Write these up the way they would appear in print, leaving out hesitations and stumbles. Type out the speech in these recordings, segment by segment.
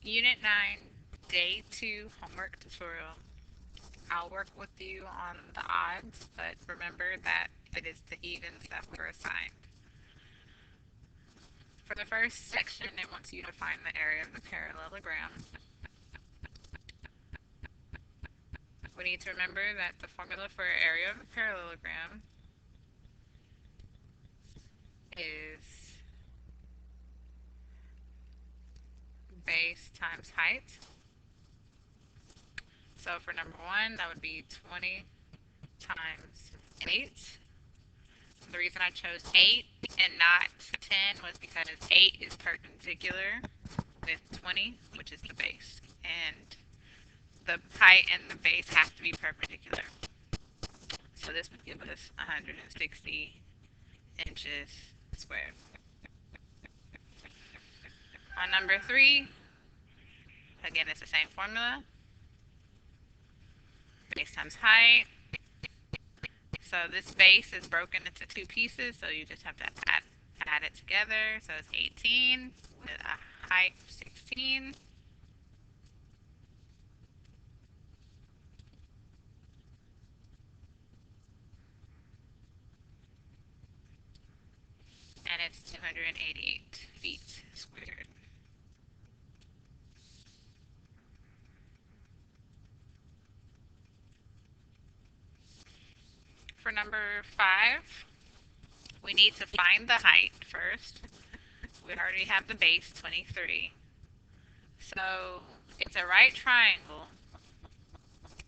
Unit 9, Day 2 homework tutorial. I'll work with you on the odds, but remember that it is the evens that were assigned. For the first section, it wants you to find the area of the parallelogram. We need to remember that the formula for area of a parallelogram is base times height. So for number 1, that would be 20 times 8. The reason I chose 8 and not 10 was because 8 is perpendicular with 20, which is the base. And the height and the base have to be perpendicular. So this would give us 160 inches squared. On number 3, again, it's the same formula. Base times height. So this base is broken into two pieces, so you just have to add it together. So it's 18 with a height of 16. And it's 288 feet squared. For number 5, we need to find the height first. We already have the base, 23. So it's a right triangle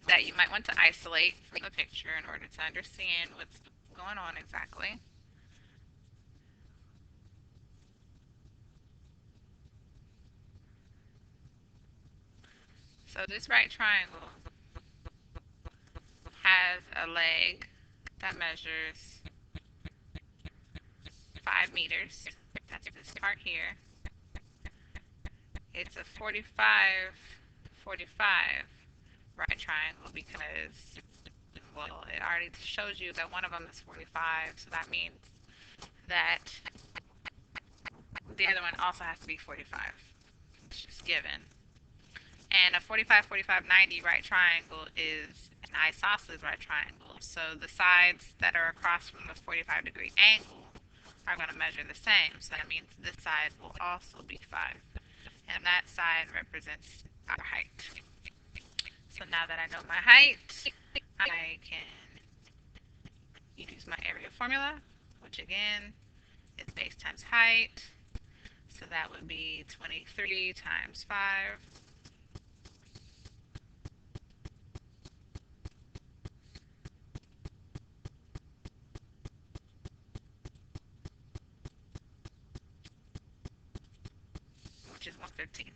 that you might want to isolate from the picture in order to understand what's going on exactly. So this right triangle has a leg that measures 5 meters. That's this part here. It's a 45, 45 right triangle because, well, it already shows you that one of them is 45, so that means that the other one also has to be 45. It's just given. And a 45, 45, 90 right triangle is an isosceles right triangle. So the sides that are across from the 45-degree angle are going to measure the same. So that means this side will also be 5. And that side represents our height. So now that I know my height, I can use my area formula, which again is base times height. So that would be 23 times 5. Which is 115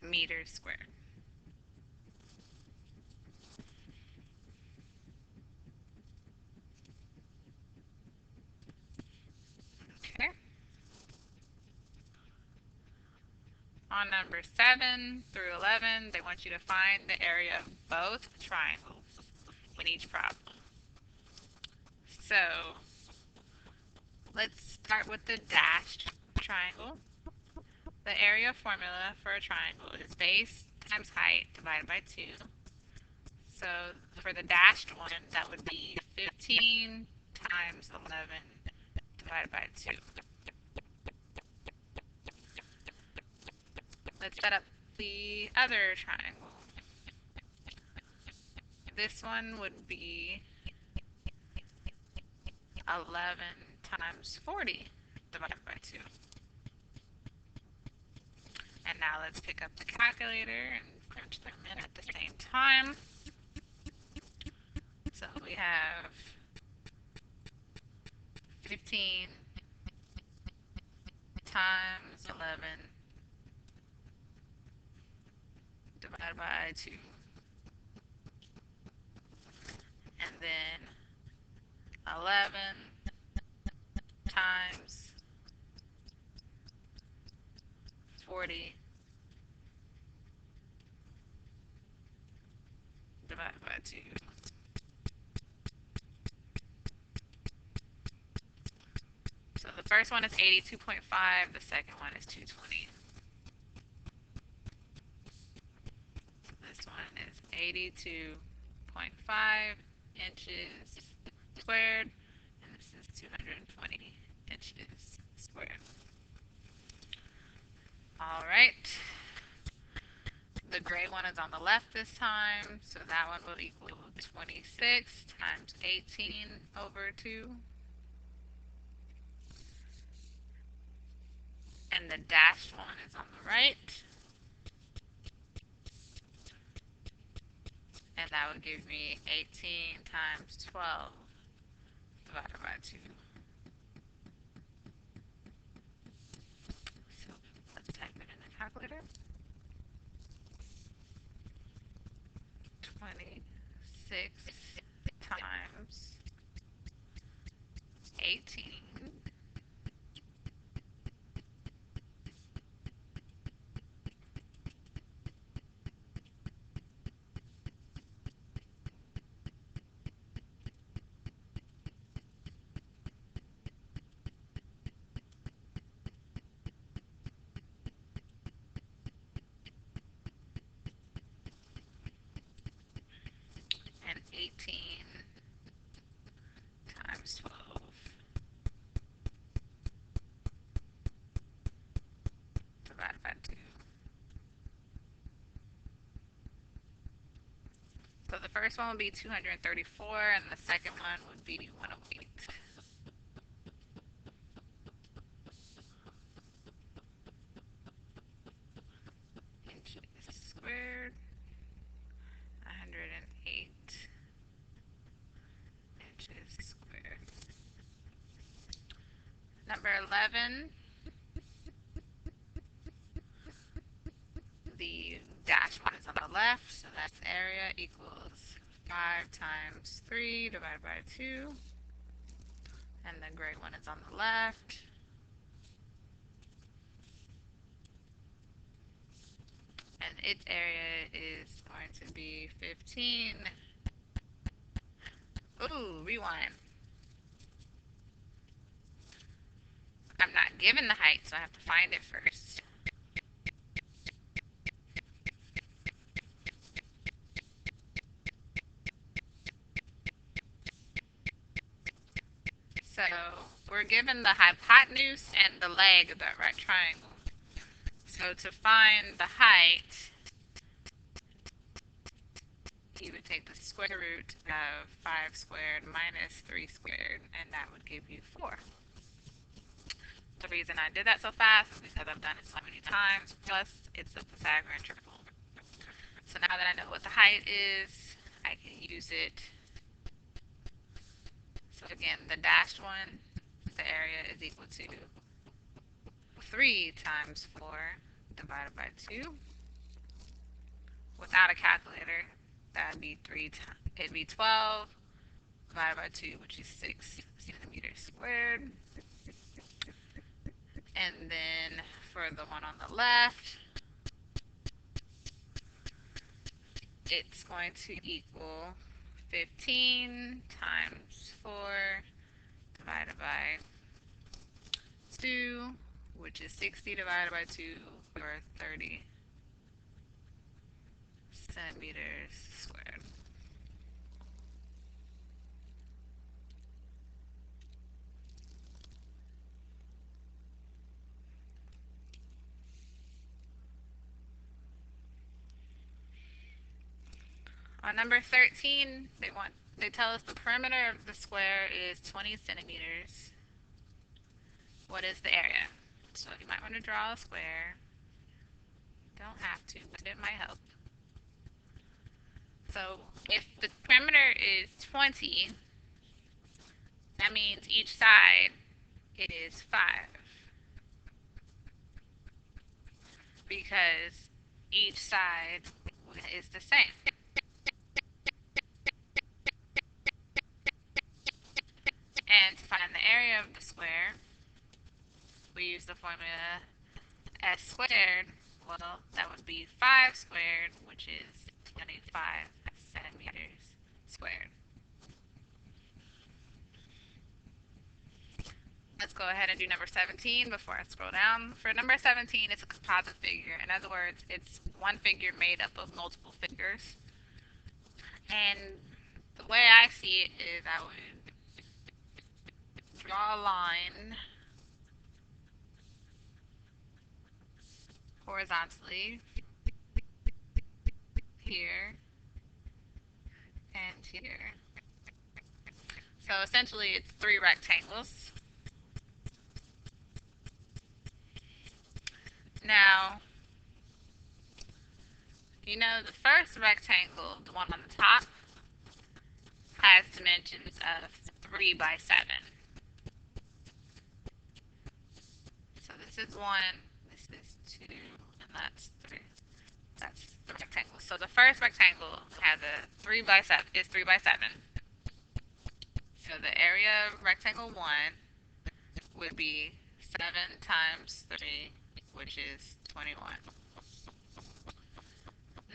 meters squared. Okay. On number 7 through 11, they want you to find the area of both triangles in each problem. So let's start with the dashed triangle. The area formula for a triangle is base times height divided by 2. So for the dashed one, that would be 15 times 11 divided by 2. Let's set up the other triangle. This one would be 11 times 40 divided by 2. And now let's pick up the calculator and crunch them in at the same time. So we have 15 times 11 divided by 2. And then 11 times 40 divided by 2. So the first one is 82.5, the second one is 220. This one is 82.5 inches squared, and this is 220 inches squared. All right. The gray one is on the left this time, so that one will equal 26 times 18 over 2. And the dashed one is on the right. And that would give me 18 times 12 divided by 2. So let's type it in the calculator. 26 times 18 and 18 times 12 divided by 2. So the first one would be 234, and the second one would be 108. Inches squared, 108 inches squared. Number 11, the dash one is on the left, so that's area equals 5 times 3 divided by 2. And the gray one is on the left. And its area is going to be 15. Ooh, rewind. I'm not given the height, so I have to find it first. So we're given the hypotenuse and the leg of that right triangle. So to find the height, you would take the square root of 5 squared minus 3 squared, and that would give you 4. The reason I did that so fast is because I've done it so many times, plus it's a Pythagorean triple. So now that I know what the height is, I can use it. So again, the dashed one, the area is equal to 3 times 4 divided by 2. Without a calculator, that would be it'd be 12 divided by 2, which is 6 centimeters squared. And then for the one on the left, it's going to equal 15 times 4 divided by 2, which is 60 divided by 2, or 30 centimeters squared. On number 13, they tell us the perimeter of the square is 20 centimeters. What is the area? So you might want to draw a square. Don't have to, but it might help. So if the perimeter is 20, that means each side is 5. Because each side is the same. And to find the area of the square, we use the formula s squared. Well, that would be 5 squared, which is 25 centimeters squared. Let's go ahead and do number 17 before I scroll down. For number 17, it's a composite figure. In other words, it's one figure made up of multiple figures. And the way I see it is I would draw a line horizontally here and here. So essentially it's three rectangles. Now, you know the first rectangle, the one on the top, has dimensions of 3 by 7. So this is 1, this is 2, and that's 3. That's the rectangle. So the first rectangle has a 3 by 7 is 3 by 7. So the area of rectangle 1 would be 7 times 3, which is 21.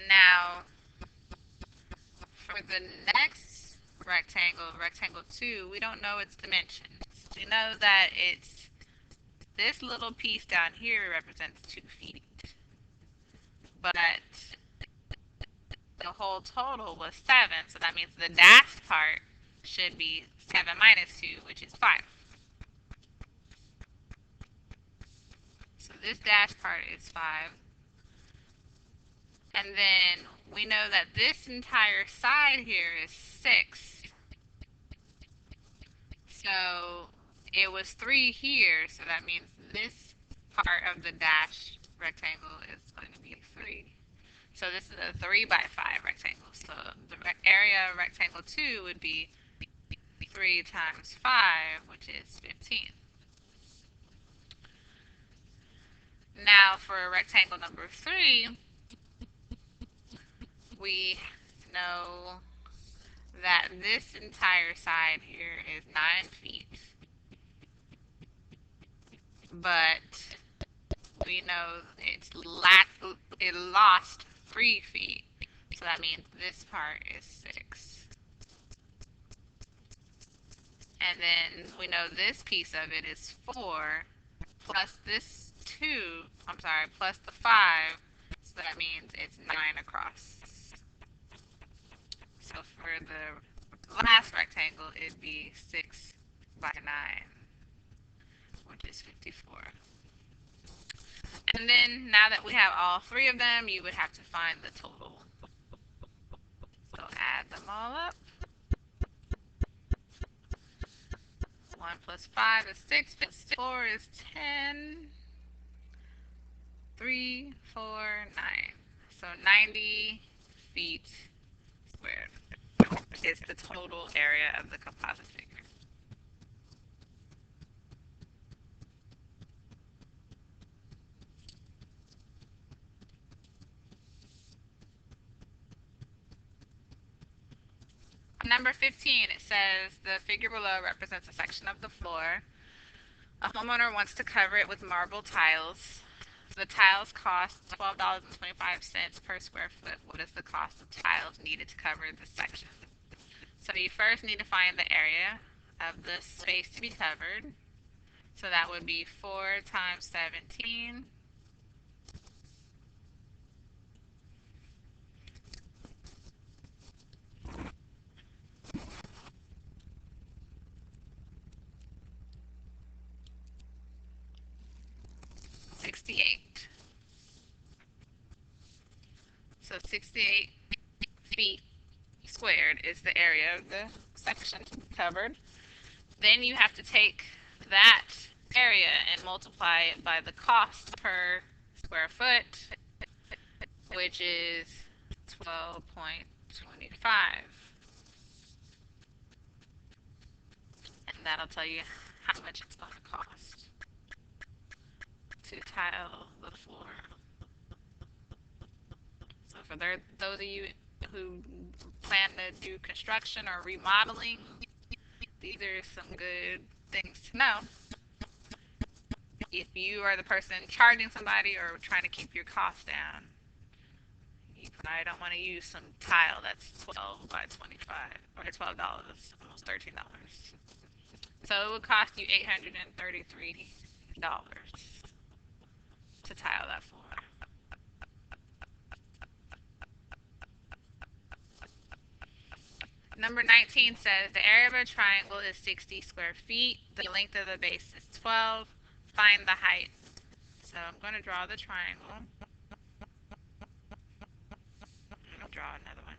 Now, for the next rectangle, rectangle 2, we don't know its dimensions. We know that it's this little piece down here represents 2 feet. But the whole total was 7, so that means the dashed part should be 7 minus 2, which is 5. So this dashed part is 5. And then we know that this entire side here is 6. So it was 3 here, so that means this part of the dashed rectangle is going to be 3. So this is a 3 by 5 rectangle. So the area of rectangle 2 would be 3 times 5, which is 15. Now for rectangle number 3, we know that this entire side here is 9 feet. But we know it lost 3 feet. So that means this part is 6. And then we know this piece of it is 4 plus this 2, plus the 5. So that means it's 9 across. So for the last rectangle, it'd be 6 by 9, which is 54. And then now that we have all 3 of them, you would have to find the total. So add them all up. 1 plus 5 is 6, plus 4 is 10. 3, 4, 9. So 90 feet squared is the total area of the composite figure. Number 15, it says the figure below represents a section of the floor. A homeowner wants to cover it with marble tiles. The tiles cost $12.25 per square foot. What is the cost of tiles needed to cover this section? So you first need to find the area of the space to be covered. So that would be 4 times 17. So 68 feet squared is the area of the section covered. Then you have to take that area and multiply it by the cost per square foot, which is 12.25. And that'll tell you how much it's going to cost to tile the floor. So for those of you who plan to do construction or remodeling, these are some good things to know. If you are the person charging somebody or trying to keep your costs down, you probably don't want to use some tile that's 12 by 25 or $12, almost $13. So it would cost you $833 to tile that floor. Number 19 says the area of a triangle is 60 square feet. The length of the base is 12. Find the height. So I'm going to draw the triangle. I'm going to draw another one.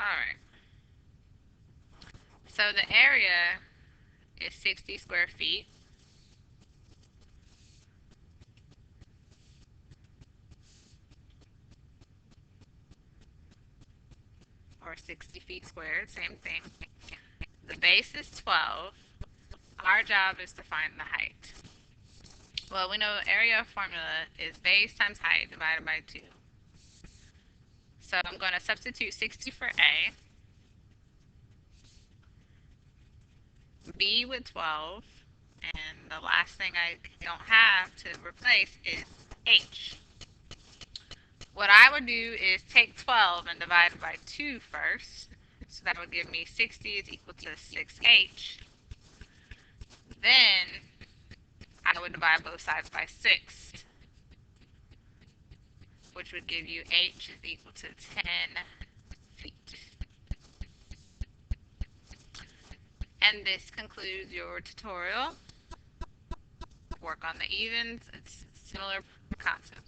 Alright. So the area is 60 square feet. Or 60 feet squared, same thing. The base is 12. Our job is to find the height. Well, we know area formula is base times height divided by 2. So I'm going to substitute 60 for A, B with 12, and the last thing I don't have to replace is H. What I would do is take 12 and divide it by 2 first. So that would give me 60 is equal to 6H. Then I would divide both sides by 6, which would give you H is equal to 10 feet. And this concludes your tutorial. Work on the evens. It's similar concepts.